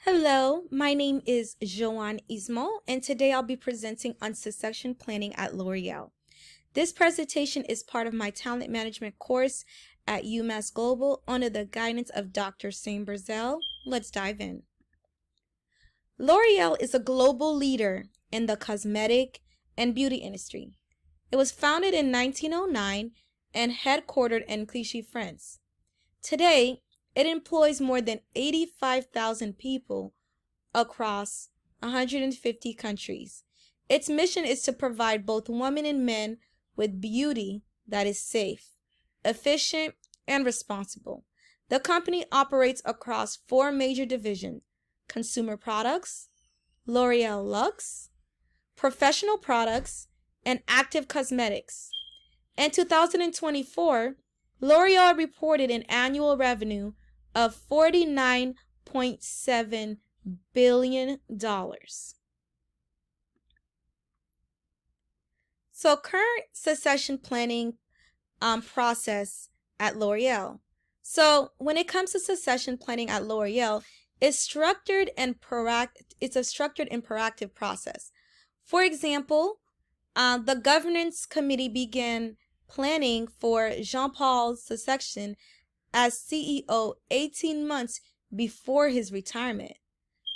Hello, my name is Joanne Ismo, and today I'll be presenting on succession planning at L'Oreal. This presentation is part of my talent management course at UMass Global under the guidance of Dr. Sam Brazel. Let's dive in. L'Oreal is a global leader in the cosmetic and beauty industry. It was founded in 1909 and headquartered in Clichy, France. Today, it employs more than 85,000 people across 150 countries. Its mission is to provide both women and men with beauty that is safe, efficient, and responsible. The company operates across four major divisions: consumer products, L'Oreal Luxe, professional products, and active cosmetics. In 2024, L'Oreal reported an annual revenue of $49.7 billion. So current succession planning process at L'Oreal. So when it comes to succession planning at L'Oreal, it's a structured and proactive process. For example, the governance committee began planning for Jean-Paul's succession as CEO 18 months before his retirement.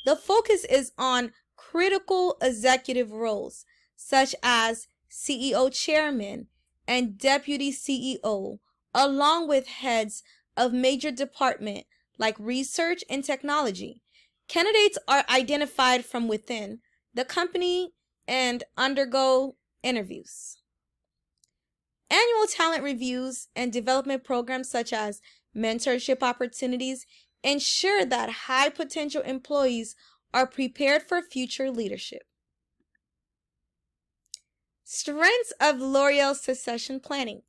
The focus is on critical executive roles such as CEO chairman and deputy CEO, along with heads of major department like research and technology. Candidates are identified from within the company and undergo interviews. Annual talent reviews and development programs such as mentorship opportunities ensure that high potential employees are prepared for future leadership. Strengths of L'Oreal succession planning.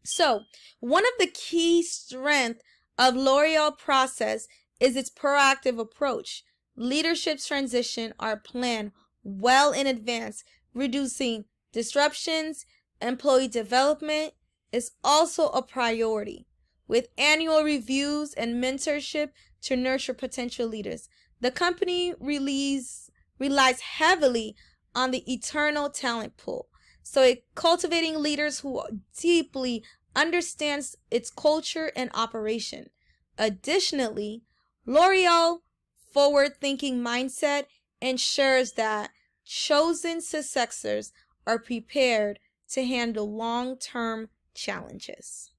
So, one of the key strengths of L'Oreal process is its proactive approach. Leadership transition are planned well in advance, reducing disruptions. Employee development is also a priority, with annual reviews and mentorship to nurture potential leaders. The company relies heavily on the eternal talent pool, so it cultivating leaders who deeply understands its culture and operation. Additionally, L'Oreal forward-thinking mindset ensures that chosen successors are prepared to handle long-term challenges.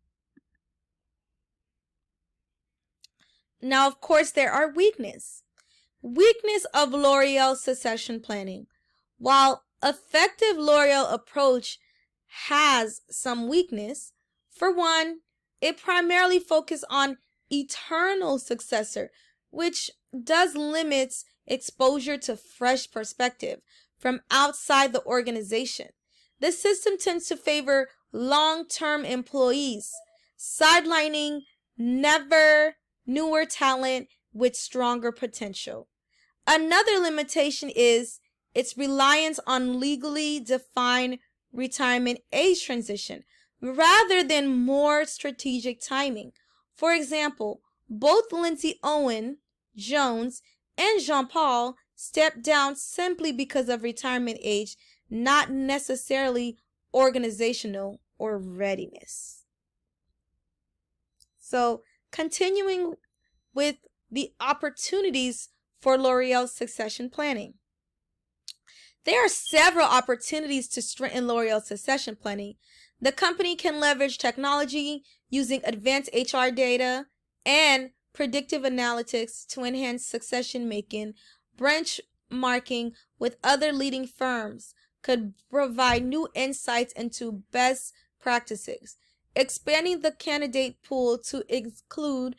Now, of course, there are weaknesses. Weakness of L'Oreal succession planning. While effective L'Oreal approach has some weakness, for one, it primarily focuses on eternal successor, which does limits exposure to fresh perspective from outside the organization. The system tends to favor long-term employees, sidelining newer talent with stronger potential. Another limitation is its reliance on legally defined retirement age transition rather than more strategic timing. For example, both Lindsay Owen Jones and Jean-Paul stepped down simply because of retirement age, not necessarily organizational or readiness. So, continuing with the opportunities for L'Oreal's succession planning. There are several opportunities to strengthen L'Oreal's succession planning. The company can leverage technology using advanced HR data and predictive analytics to enhance succession making. Benchmarking with other leading firms could provide new insights into best practices. Expanding the candidate pool to include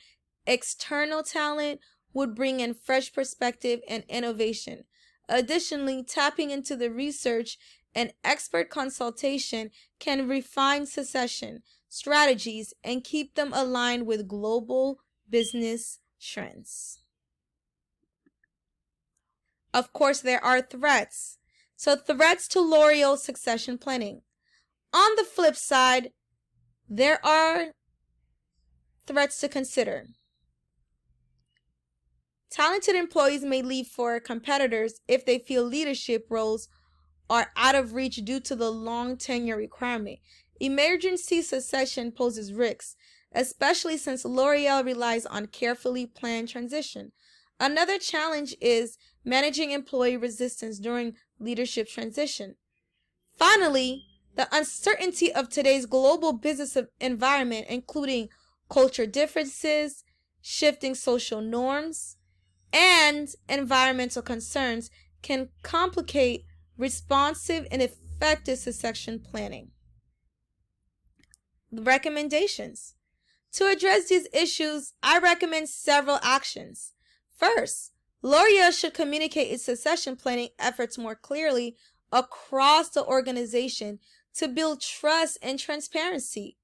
external talent would bring in fresh perspective and innovation. Additionally, tapping into the research and expert consultation can refine succession strategies and keep them aligned with global business trends. Of course, there are threats. So, threats to L'Oreal succession planning. On the flip side, there are threats to consider. Talented employees may leave for competitors if they feel leadership roles are out of reach due to the long tenure requirement. Emergency succession poses risks, especially since L'Oreal relies on carefully planned transition. Another challenge is managing employee resistance during leadership transition. Finally, the uncertainty of today's global business environment, including culture differences, shifting social norms, and environmental concerns, can complicate responsive and effective succession planning. Recommendations. To address these issues, I recommend several actions. First, L'Oreal should communicate its succession planning efforts more clearly across the organization to build trust and transparency.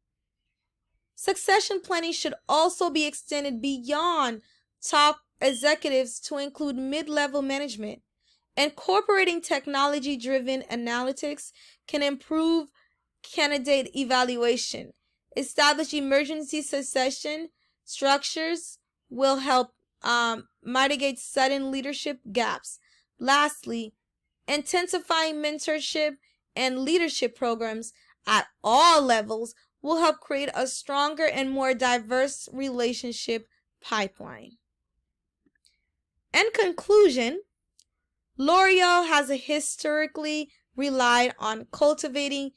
Succession planning should also be extended beyond top executives to include mid-level management. Incorporating technology-driven analytics can improve candidate evaluation. Establish emergency succession structures will help mitigate sudden leadership gaps. Lastly, intensifying mentorship and leadership programs at all levels will help create a stronger and more diverse relationship pipeline. In conclusion, L'Oreal has historically relied on cultivating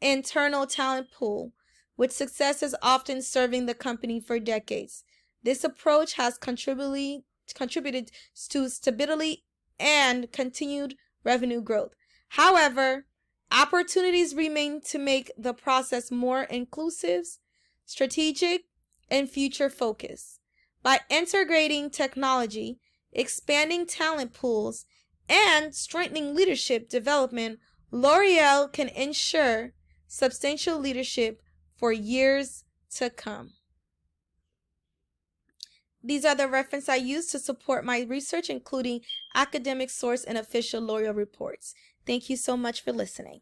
internal talent pool, with successes often serving the company for decades. This approach has contributed to stability and continued revenue growth. However, opportunities remain to make the process more inclusive, strategic, and future-focused. By integrating technology, expanding talent pools, and strengthening leadership development, L'Oreal can ensure substantial leadership for years to come. These are the references I use to support my research, including academic source and official L'Oreal reports. Thank you so much for listening.